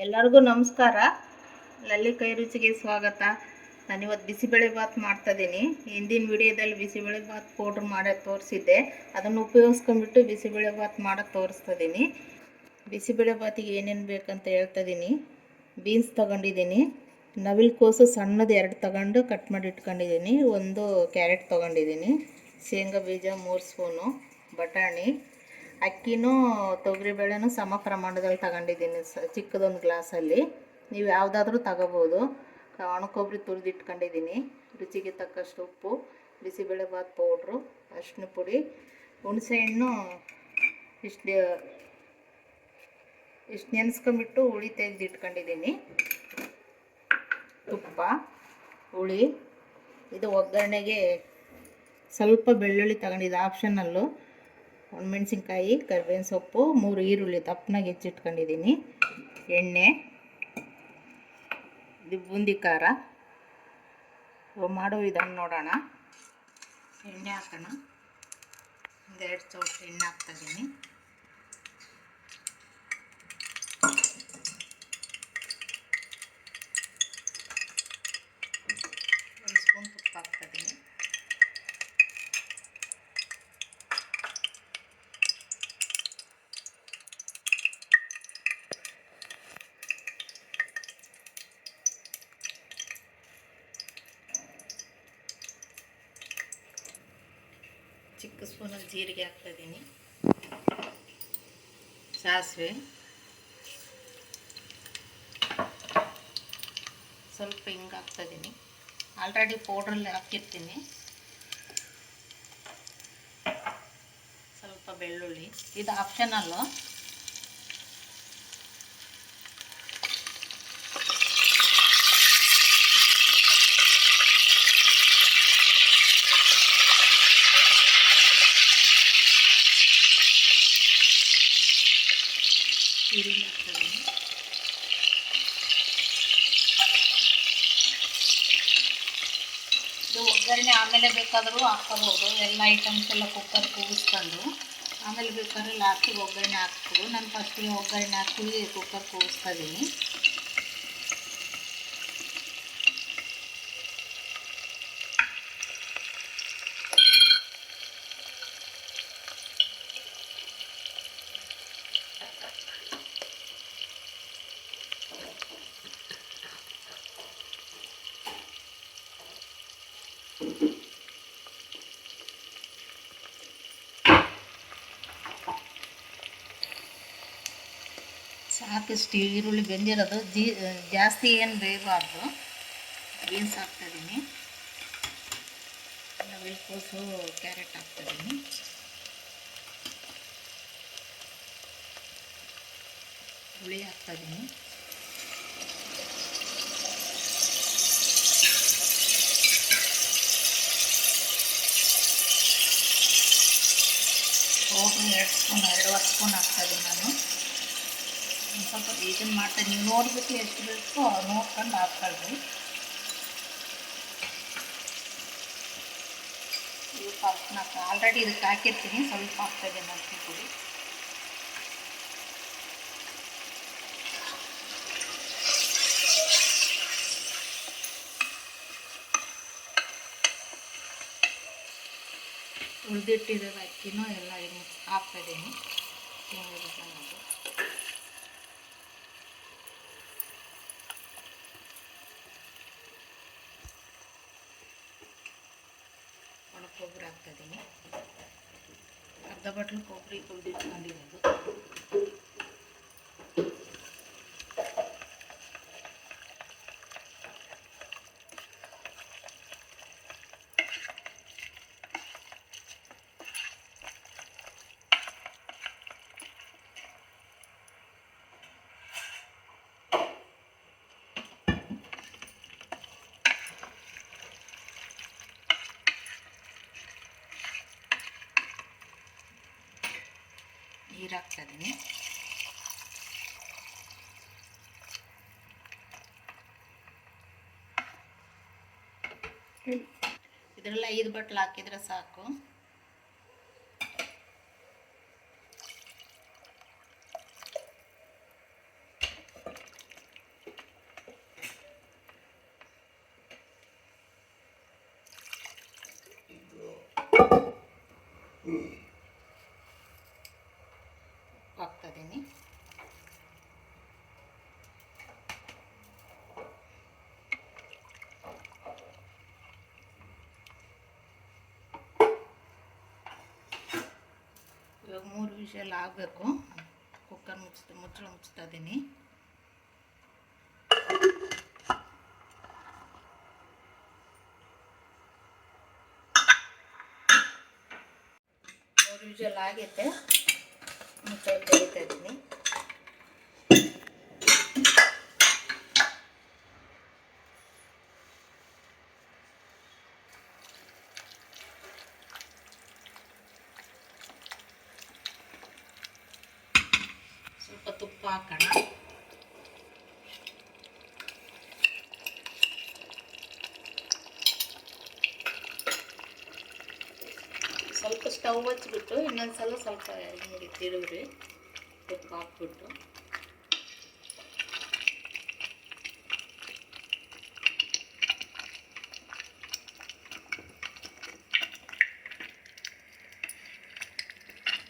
ಎಲ್ಲರಿಗೂ ನಮಸ್ಕಾರ. ಲಲ್ಲಿ ಕೈ ರುಚಿಗೆ ಸ್ವಾಗತ. ನಾನಿವತ್ತು ಬಿಸಿಬೇಳೆಭಾತ್ ಮಾಡ್ತಾಯಿದ್ದೀನಿ. ಹಿಂದಿನ ವಿಡಿಯೋದಲ್ಲಿ ಬಿಸಿಬೇಳೆಭಾತ್ ಪೌಡ್ರ್ ಮಾಡೋದು ತೋರಿಸಿದ್ದೆ. ಅದನ್ನು ಉಪಯೋಗಿಸ್ಕೊಂಡ್ಬಿಟ್ಟು ಬಿಸಿಬೇಳೆಭಾತ್ ಮಾಡೋದು ತೋರಿಸ್ತಿದ್ದೀನಿ. ಬಿಸಿಬೇಳೆಭಾತಿಗೆ ಏನೇನು ಬೇಕಂತ ಹೇಳ್ತಾಯಿದ್ದೀನಿ. ಬೀನ್ಸ್ ತೊಗೊಂಡಿದ್ದೀನಿ, ನವಿಲುಕೋಸು ಸಣ್ಣದು 2 ತಗೊಂಡು ಕಟ್ ಮಾಡಿ ಇಟ್ಕೊಂಡಿದ್ದೀನಿ, 1 ಕ್ಯಾರೆಟ್ ತೊಗೊಂಡಿದ್ದೀನಿ, ಶೇಂಗಾ ಬೀಜ 3 ಸ್ಪೂನು, ಬಟಾಣಿ, ಅಕ್ಕಿನೂ ತೊಗರಿಬೇಳೆನೂ ಸಮ ಪ್ರಮಾಣದಲ್ಲಿ ತಗೊಂಡಿದ್ದೀನಿ, ಚಿಕ್ಕದೊಂದು ಗ್ಲಾಸಲ್ಲಿ. ನೀವು ಯಾವುದಾದ್ರೂ ತಗೋಬೋದು. ಒಣ ಕೊಬ್ಬರಿ ತುರಿದಿಟ್ಕೊಂಡಿದ್ದೀನಿ, ರುಚಿಗೆ ತಕ್ಕಷ್ಟು ಉಪ್ಪು, ಬಿಸಿಬೇಳೆಭಾತ್ ಪೌಡ್ರು, ಅರಿಶಿನ ಪುಡಿ, ಹುಣಸೆಹಣ್ಣು ಇಷ್ಟು ನೆನೆಸ್ಕೊಂಬಿಟ್ಟು ಹುಳಿ ತೆಗೆದಿಟ್ಕೊಂಡಿದ್ದೀನಿ, ತುಪ್ಪ, ಹುಳಿ. ಇದು ಒಗ್ಗರಣೆಗೆ ಸ್ವಲ್ಪ ಬೆಳ್ಳುಳ್ಳಿ ತಗೊಂಡಿದ್ದು ಆಪ್ಷನಲ್ಲು, ಮೆಣಸಿನ್ಕಾಯಿ, ಕರಿಬೇವಿನ ಸೊಪ್ಪು, 3 ಈರುಳ್ಳಿ ದಪ್ಪನಾಗಿ ಹೆಚ್ಚಿಟ್ಕೊಂಡಿದ್ದೀನಿ, ಎಣ್ಣೆ, ಇದು ಬೂಂದಿ ಖಾರ. ಮಾಡೋ ವಿಧಾನ ನೋಡೋಣ. ಎಣ್ಣೆ ಹಾಕೋಣ. 2 ಚಮಚ ಎಣ್ಣೆ ಹಾಕ್ತಾಯಿದ್ದೀನಿ. ಒಂದು ಸ್ಪೂನ್ ತುಪ್ಪ ಹಾಕ್ತಾಯಿದ್ದೀನಿ. ಚಿಕ್ಕ ಸ್ಪೂನಲ್ಲಿ ಜೀರಿಗೆ ಹಾಕ್ತಾಯಿದ್ದೀನಿ, ಸಾಸಿವೆ, ಸ್ವಲ್ಪ ಹಿಂಗೆ ಹಾಕ್ತಾಯಿದ್ದೀನಿ. ಆಲ್ರೆಡಿ ಪೌಡ್ರಲ್ಲಿ ಹಾಕಿರ್ತೀನಿ. ಸ್ವಲ್ಪ ಬೆಳ್ಳುಳ್ಳಿ, ಇದು ಆಪ್ಷನಲ್ಲು. ಈರುಳ್ಳಿ ಹಾಕ್ತಾಯಿದ್ದೀನಿ. ಇದು ಒಗ್ಗರಣೆ ಆಮೇಲೆ ಬೇಕಾದರೂ ಹಾಕ್ಕೋಬೋದು. ಎಲ್ಲ ಐಟಮ್ಸ್ ಎಲ್ಲ ಕುಕ್ಕರ್ ಕೂಗಿಸ್ಕೊಂಡು ಆಮೇಲೆ ಬೇಕಾದ್ರೆ ಲಾಸ್ಟಿಗೆ ಒಗ್ಗರಣೆ ಹಾಕ್ಬೋದು. ನಾನು ಫಸ್ಟಿಗೆ ಒಗ್ಗರಣೆ ಹಾಕಿ ಕುಕ್ಕರ್ ಕೂಗಿಸ್ತಾ ಇದ್ದೀನಿ. ಸಾಕಿಷ್ಟು ಈರುಳ್ಳಿ ಬೆಂದಿರೋದು, ಜಾಸ್ತಿ ಏನು ಬೇಯಬಾರ್ದು. ಬೀನ್ಸ್ ಹಾಕ್ತಾಯಿದ್ದೀನಿ, ನವಿಲುಕೋಸು, ಕ್ಯಾರೆಟ್ ಹಾಕ್ತಾಯಿದ್ದೀನಿ, ಹುಳಿ ಹಾಕ್ತಾಯಿದ್ದೀನಿ, ಪೌಡ್ರು 2 ಸ್ಪೂನ್ ಹಾಕ್ತಾಯಿದ್ದೀನಿ ನಾನು. ಸ್ವಲ್ಪ ಇದನ್ನು ಮಾಡ್ತೀನಿ. ನೀವು ನೋಡಿಬಿಟ್ಟು ಎಷ್ಟು ಬೇಕೋ ನೋಡ್ಕೊಂಡು ಹಾಕ್ಕೊಳ್ರಿ. ಸ್ವಲ್ಪ ಅರ್ಶಿನ ಆಲ್ರೆಡಿ ಇದಕ್ಕೆ ಹಾಕಿರ್ತೀನಿ, ಸ್ವಲ್ಪ ಹಾಕ್ತಾಯಿದ್ದೀನಿ ಅರಿಶಿನ ಪುಡಿ. ಉಳಿದಿಟ್ಟಿರೋದು ಅಕ್ಕಿನೂ ಎಲ್ಲ ಹಾಕ್ತಾಯಿದ್ದೀನಿ. ಒಣ ಕೊಬ್ಬರಿ ಹಾಕ್ತಾಯಿದ್ದೀನಿ, ಅರ್ಧ ಬಟ್ಲು ಕೊಬ್ಬರಿ ತುರಿದಿಟ್ಕೊಂಡಿರೋದು. ನೀರು ಹಾಕ್ತಾಯಿದ್ದೀನಿ. ಇದರೆಲ್ಲ 5 ಬಟ್ಲು ಹಾಕಿದರೆ ಸಾಕು. ಇವಾಗ 3 ವಿಷಲ್ ಆಗಬೇಕು. ಕುಕ್ಕರ್ ಮುಚ್ತಾ ಇದ್ದೀನಿ. ವಿಷಲ್ ಆಗೈತೆ, ಮುಚ್ಚಳ ತೆಗಿತಾ ಇದ್ದೀನಿ. ಸ್ವಲ್ಪ ತುಪ್ಪ ಹಾಕೋಣ. ಸ್ವಲ್ಪ ಸ್ಟವ್ ಹಚ್ಬಿಟ್ಟು ಇನ್ನೊಂದ್ಸಲ ಸ್ವಲ್ಪ ಹಿಂಗೆ ತಿರುಗ್ರಿ, ತುಪ್ಪ ಹಾಕ್ಬಿಟ್ಟು.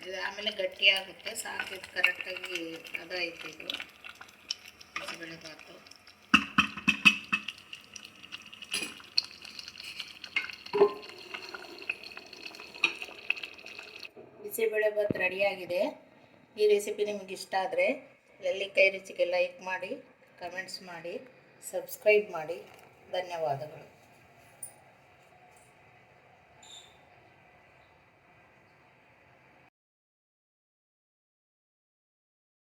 ಇದು ಆಮೇಲೆ ಗಟ್ಟಿ ಆಗುತ್ತೆ. ಸಾಕಿದ್ದು ಕರೆಕ್ಟಾಗಿ ಅದಾಯ್ತು ಇದು ಬಿಸಿಬೇಳೆಬಾತು. ಬಿಸಿಬೇಳೆಬಾತ್ ರೆಡಿಯಾಗಿದೆ. ಈ ರೆಸಿಪಿ ನಿಮಗೆ ಇಷ್ಟ ಆದರೆ ಲಲ್ಲಿ ಕೈ ರುಚಿಗೆ ಲೈಕ್ ಮಾಡಿ, ಕಮೆಂಟ್ಸ್ ಮಾಡಿ, ಸಬ್ಸ್ಕ್ರೈಬ್ ಮಾಡಿ. ಧನ್ಯವಾದಗಳು.